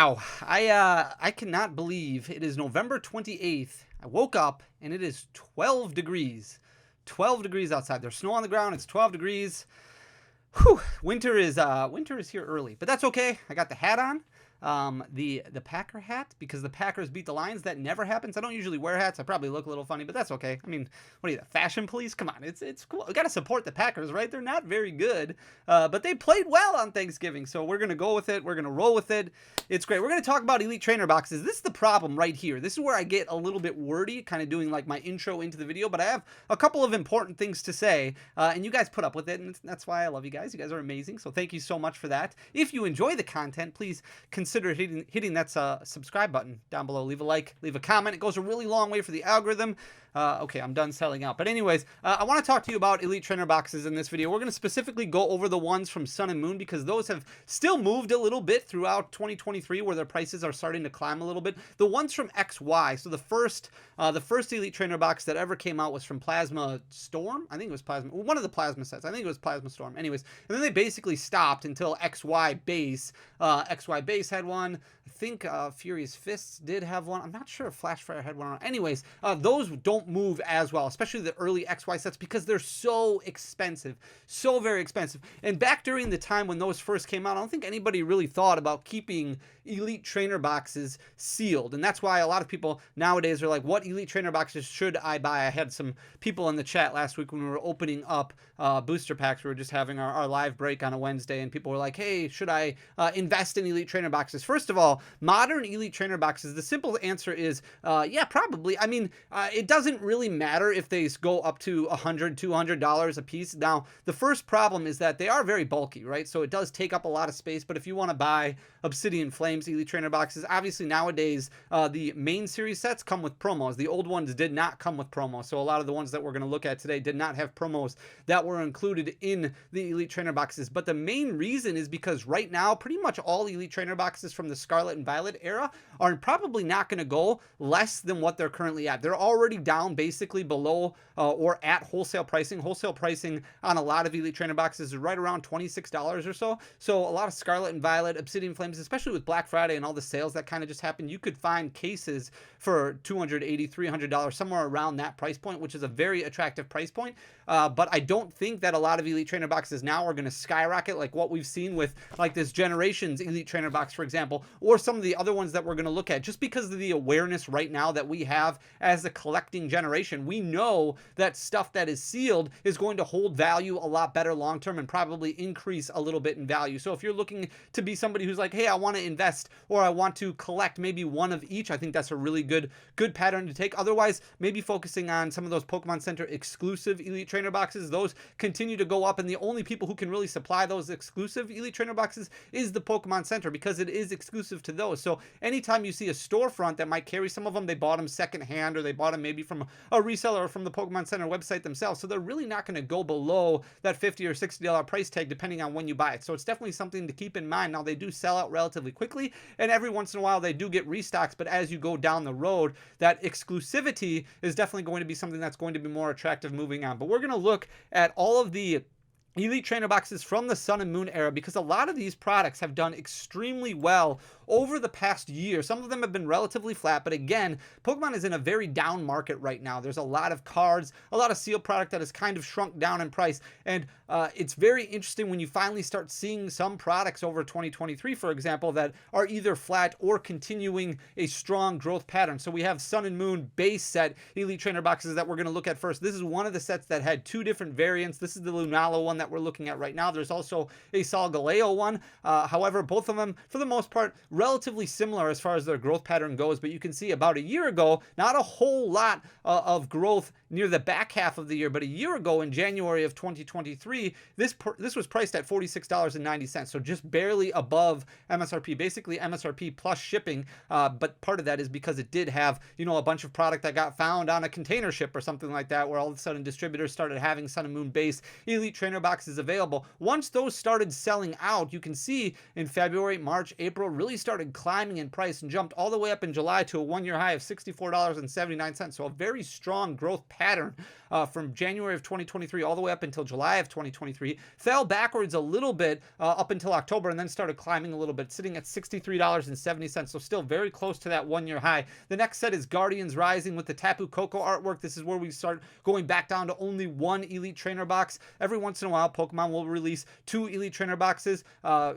Wow, I cannot believe it is November 28th. I woke up and it is 12 degrees. 12 degrees outside. There's snow on the ground. It's 12 degrees. Whew, winter is here early, but that's okay. I got the hat on. The Packer hat, because the Packers beat the Lions. That never happens. I don't usually wear hats. I probably look a little funny, but that's okay. I mean, what are you, the fashion police? Come on, it's cool. We got to support the Packers, right? They're not very good, but they played well on Thanksgiving, so we're gonna go with it. We're gonna roll with it. It's great. We're gonna talk about Elite Trainer boxes. This is the problem right here. This is where I get a little bit wordy, kind of doing like my intro into the video, but I have a couple of important things to say, and you guys put up with it, and that's why I love you guys. You guys are amazing, so thank you so much for that. If you enjoy the content, please consider hitting that subscribe button down below. Leave a like, leave a comment. It goes a really long way for the algorithm. Okay, I'm done selling out. But anyways, I want to talk to you about Elite Trainer boxes in this video. We're going to specifically go over the ones from Sun and Moon because those have still moved a little bit throughout 2023 where their prices are starting to climb a little bit. The ones from XY, so the first Elite Trainer box that ever came out was from Plasma Storm. I think it was Plasma, one of the Plasma sets. I think it was Plasma Storm. Anyways, and then they basically stopped until XY Base. XY Base had one. I think Furious Fists did have one. I'm not sure if Flashfire had one. Anyways, those don't move as well, especially the early XY sets, because they're so expensive, so very expensive. And back during the time when those first came out, I don't think anybody really thought about keeping Elite Trainer boxes sealed. And that's why a lot of people nowadays are like, what Elite Trainer boxes should I buy? I had some people in the chat last week when we were opening up booster packs. We were just having our live break on a Wednesday, and people were like, hey, should I invest in Elite Trainer boxes? First of all, modern Elite Trainer boxes, the simple answer is, yeah, probably. I mean, it doesn't really matter if they go up to $100, $200 a piece. Now, the first problem is that they are very bulky, right? So it does take up a lot of space, but if you want to buy Obsidian Flames Elite Trainer boxes, obviously nowadays the main series sets come with promos. The old ones did not come with promos, so a lot of the ones that we're going to look at today did not have promos that were included in the Elite Trainer boxes. But the main reason is because right now, pretty much all Elite Trainer boxes from the Scarlet and Violet era are probably not going to go less than what they're currently at. They're already down basically below or at wholesale pricing. Wholesale pricing on a lot of Elite Trainer boxes is right around $26 or so. So a lot of Scarlet and Violet, Obsidian Flames, especially with Black Friday and all the sales that kind of just happened, you could find cases for $280, $300, somewhere around that price point, which is a very attractive price point. But I don't think that a lot of Elite Trainer boxes now are going to skyrocket like what we've seen with like this Generations Elite Trainer box, for example, or some of the other ones that we're going to look at, just because of the awareness right now that we have as a collecting generation. We know that stuff that is sealed is going to hold value a lot better long term and probably increase a little bit in value. So if you're looking to be somebody who's like, hey, I want to invest or I want to collect maybe one of each, I think that's a really good pattern to take. Otherwise, maybe focusing on some of those Pokemon Center exclusive Elite Trainer boxes. Those continue to go up, and the only people who can really supply those exclusive Elite Trainer boxes is the Pokemon Center, because it is exclusive to those. So anytime you see a storefront that might carry some of them, they bought them secondhand, or they bought them maybe from a reseller or from the Pokemon Center website themselves. So they're really not going to go below that $50 or $60 price tag depending on when you buy it. So it's definitely something to keep in mind. Now, they do sell out relatively quickly, and every once in a while they do get restocks, but as you go down the road, that exclusivity is definitely going to be something that's going to be more attractive moving on. But we're going to look at all of the Elite Trainer boxes from the Sun and Moon era, because a lot of these products have done extremely well over the past year. Some of them have been relatively flat, but again, Pokemon is in a very down market right now. There's a lot of cards, a lot of sealed product that has kind of shrunk down in price, and it's very interesting when you finally start seeing some products over 2023, for example, that are either flat or continuing a strong growth pattern. So we have Sun and Moon base set Elite Trainer boxes that we're going to look at first. This is one of the sets that had two different variants. This is the Lunala one that we're looking at right now. There's also a Solgaleo one. However, both of them, for the most part, relatively similar as far as their growth pattern goes, but you can see about a year ago, not a whole lot of growth near the back half of the year, but a year ago in January of 2023, this was priced at $46.90, so just barely above MSRP, basically MSRP plus shipping, but part of that is because it did have, you know, a bunch of product that got found on a container ship or something like that, where all of a sudden distributors started having Sun and Moon base Elite Trainer boxes available. Once those started selling out, you can see in February, March, April, really started climbing in price and jumped all the way up in July to a one-year high of $64.79. So a very strong growth pattern. from January of 2023 all the way up until July of 2023. Fell backwards a little bit up until October and then started climbing a little bit, sitting at $63.70. So still very close to that 1 year high. The next set is Guardians Rising with the Tapu Koko artwork. This is where we start going back down to only one Elite Trainer box. Every once in a while, Pokemon will release 2 Elite Trainer boxes,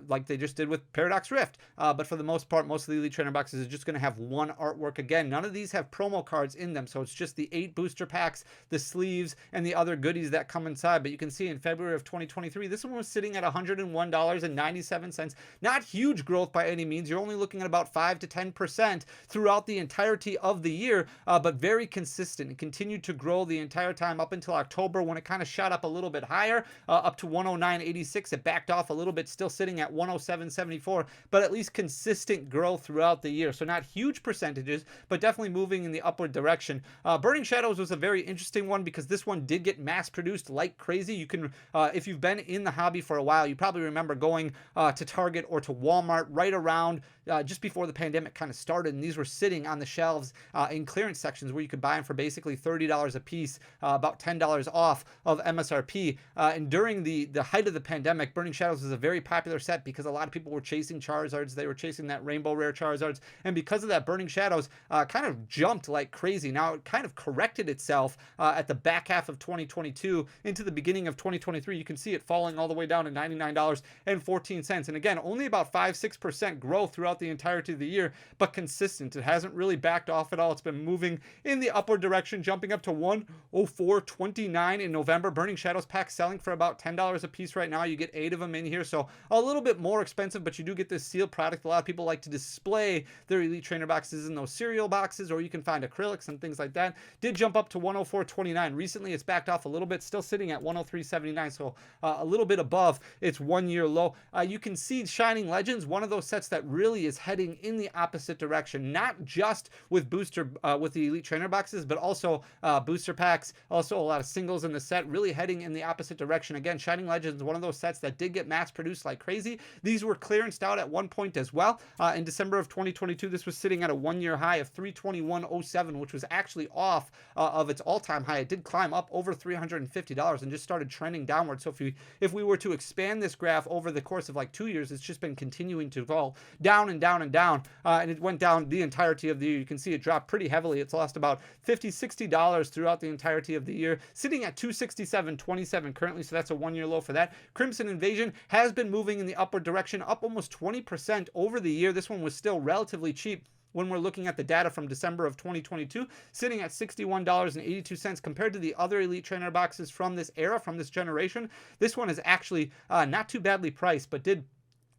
like they just did with Paradox Rift. But for the most part, most of the Elite Trainer boxes is just going to have one artwork. Again, none of these have promo cards in them, so it's just the 8 booster packs, the sleeves, and the other goodies that come inside. But you can see in February of 2023, this one was sitting at $101.97. Not huge growth by any means. You're only looking at about 5 to 10% throughout the entirety of the year, but very consistent. It continued to grow the entire time up until October, when it kind of shot up a little bit higher, up to 109.86. It backed off a little bit, still sitting at 107.74, but at least consistent growth throughout the year. So not huge percentages, but definitely moving in the upward direction. Burning Shadows was a very interesting one because this one did get mass produced like crazy. You can, if you've been in the hobby for a while, you probably remember going to Target or to Walmart right around just before the pandemic kind of started, and these were sitting on the shelves in clearance sections where you could buy them for basically $30 a piece, about $10 off of MSRP. And during the height of the pandemic, Burning Shadows was a very popular set because a lot of people were chasing Charizards. They were chasing that Rainbow Rare Charizards, and because of that, Burning Shadows kind of jumped like crazy. Now it kind of corrected itself at the back half of 2022 into the beginning of 2023. You can see it falling all the way down to $99.14. And again, only about 5-6% growth throughout the entirety of the year, but consistent. It hasn't really backed off at all. It's been moving in the upward direction, jumping up to $104.29 in November. Burning Shadows pack selling for about $10 a piece right now. You get 8 of them in here, so a little bit more expensive, but you do get this sealed product. A lot of people like to display their Elite Trainer boxes in those cereal boxes, or you can find acrylics and things like that. Did jump up to $104.29. Recently, it's backed off a little bit, still sitting at $103.79, so a little bit above its 1 year low. You can see Shining Legends, one of those sets that really is heading in the opposite direction, not just with with the Elite Trainer boxes, but also booster packs, also a lot of singles in the set, really heading in the opposite direction. Again, Shining Legends, one of those sets that did get mass produced like crazy. These were clearanced out at one point as well. In December of 2022, this was sitting at a 1 year high of $321.07, which was actually off of its all-time high. It did climb up over $350 and just started trending downward. So if we were to expand this graph over the course of like 2 years, it's just been continuing to fall down and down and down, and it went down the entirety of the year. You can see it dropped pretty heavily. It's lost about $50-$60 throughout the entirety of the year, sitting at $267.27 currently, so that's a 1 year low for that. Crimson Invasion has been moving in the upward direction, up almost 20% over the year. This one was still relatively cheap when we're looking at the data from December of 2022, sitting at $61.82 compared to the other Elite Trainer boxes from this era, from this generation. This one is actually not too badly priced, but did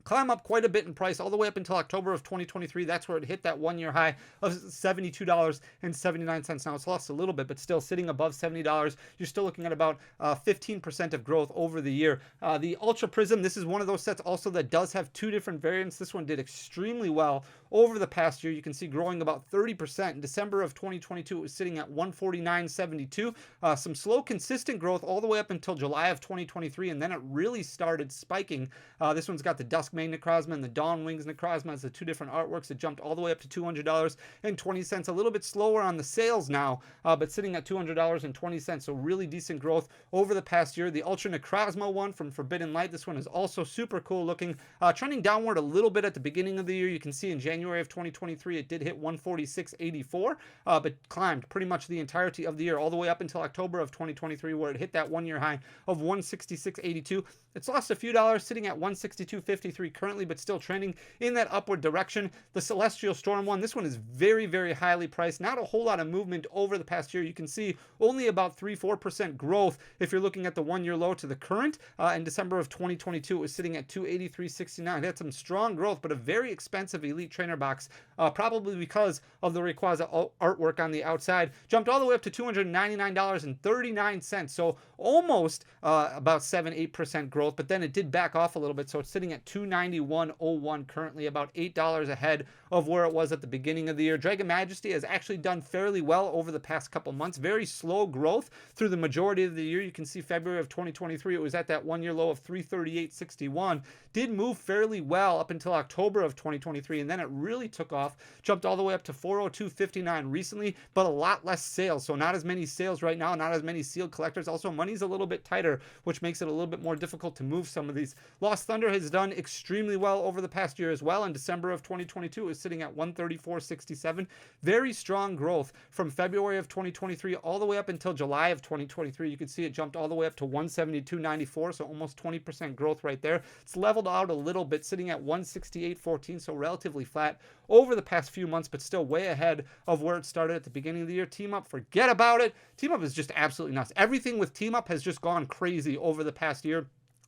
climb up quite a bit in price all the way up until October of 2023. That's where it hit that 1 year high of $72.79. Now it's lost a little bit, but still sitting above $70. You're still looking at about 15% of growth over the year. The Ultra Prism, this is one of those sets also that does have 2 different variants. This one did extremely well over the past year. You can see growing about 30%. In December of 2022, it was sitting at $149.72. Some slow, consistent growth all the way up until July of 2023, and then it really started spiking. This one's got the Duskmane Necrozma and the Dawn Wings Necrozma as the 2 different artworks. It jumped all the way up to $200.20. A little bit slower on the sales now, but sitting at $200.20. So really decent growth over the past year. The Ultra Necrozma one from Forbidden Light, this one is also super cool looking, trending downward a little bit at the beginning of the year. You can see in January of 2023, it did hit $146.84, but climbed pretty much the entirety of the year, all the way up until October of 2023, where it hit that 1 year high of $166.82. It's lost a few dollars, sitting at $162.53 currently, but still trending in that upward direction. The Celestial Storm one, this one is very, very highly priced. Not a whole lot of movement over the past year. You can see only about 3-4% growth if you're looking at the 1 year low to the current. In December of 2022, it was sitting at $283.69. It had some strong growth, but a very expensive Elite Trainer box, probably because of the Rayquaza artwork on the outside. Jumped all the way up to $299.39, so almost about 7-8% growth, but then it did back off a little bit, so it's sitting at $2 291.01 currently, about $8 ahead of where it was at the beginning of the year. Dragon Majesty has actually done fairly well over the past couple months. Very slow growth through the majority of the year. You can see February of 2023, it was at that one-year low of 338.61. Did move fairly well up until October of 2023, and then it really took off, jumped all the way up to 402.59 recently, but a lot less sales. So not as many sales right now, not as many sealed collectors. Also, money's a little bit tighter, which makes it a little bit more difficult to move some of these. Lost Thunder has done extremely well over the past year as well. In December of 2022, it was sitting at 134.67. Very strong growth from February of 2023 all the way up until July of 2023. You can see it jumped all the way up to 172.94, so almost 20% growth right there. It's leveled out a little bit, sitting at 168.14, so relatively flat over the past few months, but still way ahead of where it started at the beginning of the year. Team Up, forget about it. Team Up is just absolutely nuts. Everything with Team Up has just gone crazy over the past year.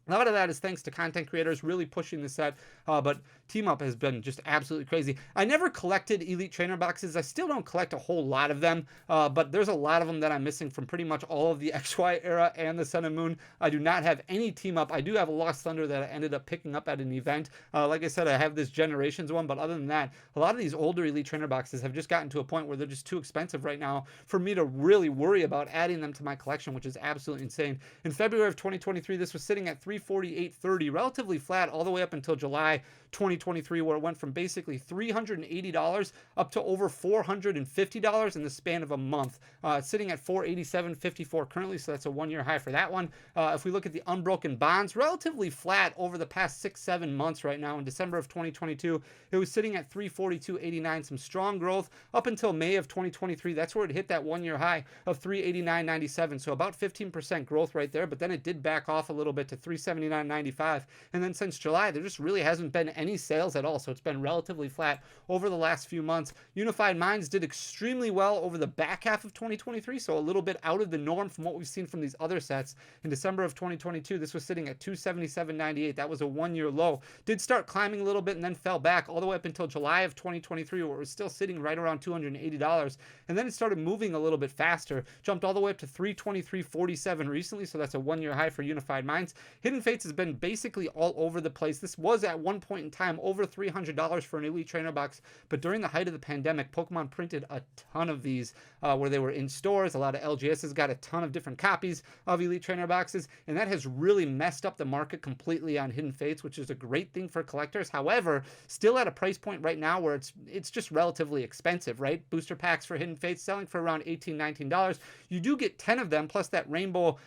A lot of that is thanks to content creators really pushing the set, but Team Up has been just absolutely crazy. I never collected Elite Trainer boxes. I still don't collect a whole lot of them, but there's a lot of them that I'm missing from pretty much all of the XY era and the Sun and Moon. I do not have any Team Up. I do have a Lost Thunder that I ended up picking up at an event. Like I said, I have this Generations one, but other than that, a lot of these older Elite Trainer boxes have just gotten to a point where they're just too expensive right now for me to really worry about adding them to my collection, which is absolutely insane. In February of 2023, this was sitting at 348.30, relatively flat all the way up until July 2023, where it went from basically $380 up to over $450 in the span of a month. Sitting at $487.54 currently, so that's a one-year high for that one. If we look at the Unbroken Bonds, relatively flat over the past 6-7 months right now. In December of 2022, it was sitting at $342.89, some strong growth up until May of 2023. That's where it hit that one-year high of $389.97, so about 15% growth right there, but then it did back off a little bit to $379.95, and then since July, there just really hasn't been any sales at all, so it's been relatively flat over the last few months. Unified Minds did extremely well over the back half of 2023, so a little bit out of the norm from what we've seen from these other sets. In December of 2022, this was sitting at $277.98. That was a one-year low. Did start climbing a little bit and then fell back all the way up until July of 2023, where it was still sitting right around $280, and then it started moving a little bit faster, jumped all the way up to $323.47 recently, so that's a one-year high for Unified Minds. Hidden Fates has been basically all over the place. This was at one point in time over $300 for an Elite Trainer box, but during the height of the pandemic, Pokemon printed a ton of these where they were in stores. A lot of LGSs got a ton of different copies of Elite Trainer boxes, and that has really messed up the market completely on Hidden Fates, which is a great thing for collectors. However, still at a price point right now where it's just relatively expensive, right? Booster packs for Hidden Fates selling for around $18, $19. You do get 10 of them plus that Rainbow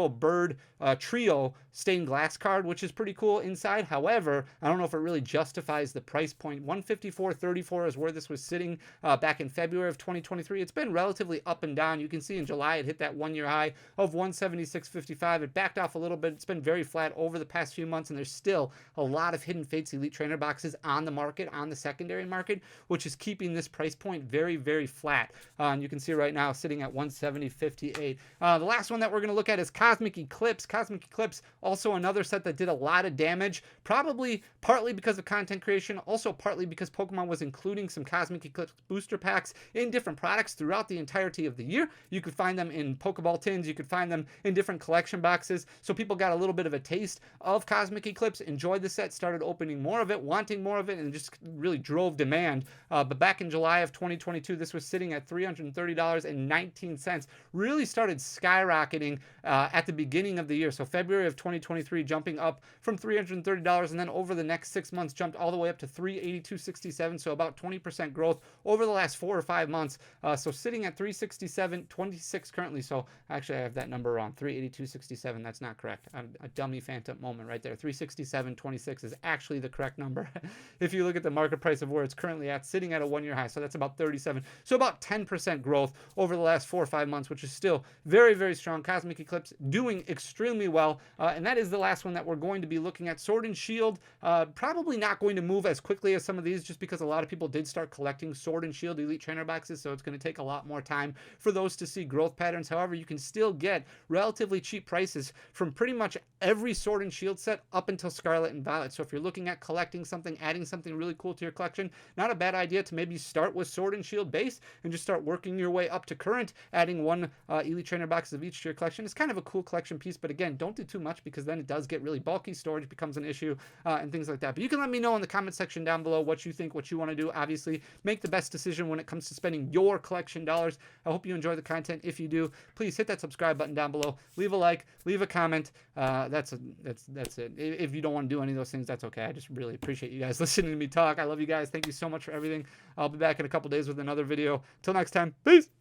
Bird Trio stained glass card, which is pretty cool inside. However, I don't know if it really justifies the price point. $154.34 is where this was sitting back in February of 2023. It's been relatively up and down. You can see in July it hit that one-year high of $176.55. It backed off a little bit. It's been very flat over the past few months, and there's still a lot of Hidden Fates Elite Trainer boxes on the market, on the secondary market, which is keeping this price point very, very flat. And you can see right now sitting at $170.58. The last one that we're going to look at is Cosmic Eclipse. Cosmic Eclipse, also another set that did a lot of damage, probably partly because of content creation, also partly because Pokemon was including some Cosmic Eclipse booster packs in different products throughout the entirety of the year. You could find them in Pokeball tins, you could find them in different collection boxes, so people got a little bit of a taste of Cosmic Eclipse, enjoyed the set, started opening more of it, wanting more of it, and just really drove demand. But back in July of 2022, this was sitting at $330.19, really started skyrocketing at the beginning of the year. So February of 2023 jumping up from $330, and then over the next 6 months jumped all the way up to $382.67, so about 20% growth over the last 4 or 5 months. So sitting at $367.26 currently. So actually I have that number wrong, $382.67. That's not correct. A dummy Phantump moment right there. $367.26 is actually the correct number. If you look at the market price of where it's currently at, sitting at a one-year high, so that's about 37. So about 10% growth over the last 4 or 5 months, which is still very, very strong. Cosmic Eclipse doing extremely well, and that is the last one that we're going to be looking at. Sword and Shield, probably not going to move as quickly as some of these, just because a lot of people did start collecting Sword and Shield Elite Trainer boxes, so it's going to take a lot more time for those to see growth patterns. However, you can still get relatively cheap prices from pretty much every Sword and Shield set up until Scarlet and Violet. So if you're looking at collecting something, adding something really cool to your collection, not a bad idea to maybe start with Sword and Shield base and just start working your way up to current, adding one Elite Trainer boxes of each to your collection. It's kind of a cool collection piece, but again, don't do too much because then it does get really bulky. Storage becomes an issue and things like that. that. But you can let me know in the comment section down below what you think, what you want to do. Obviously, make the best decision when it comes to spending your collection dollars. I hope you enjoy the content. If you do, please hit that subscribe button down below. Leave a like, leave a comment. That's it. If you don't want to do any of those things, that's okay. I just really appreciate you guys listening to me talk. I love you guys. Thank you so much for everything. I'll be back in a couple days with another video. Till next time, peace.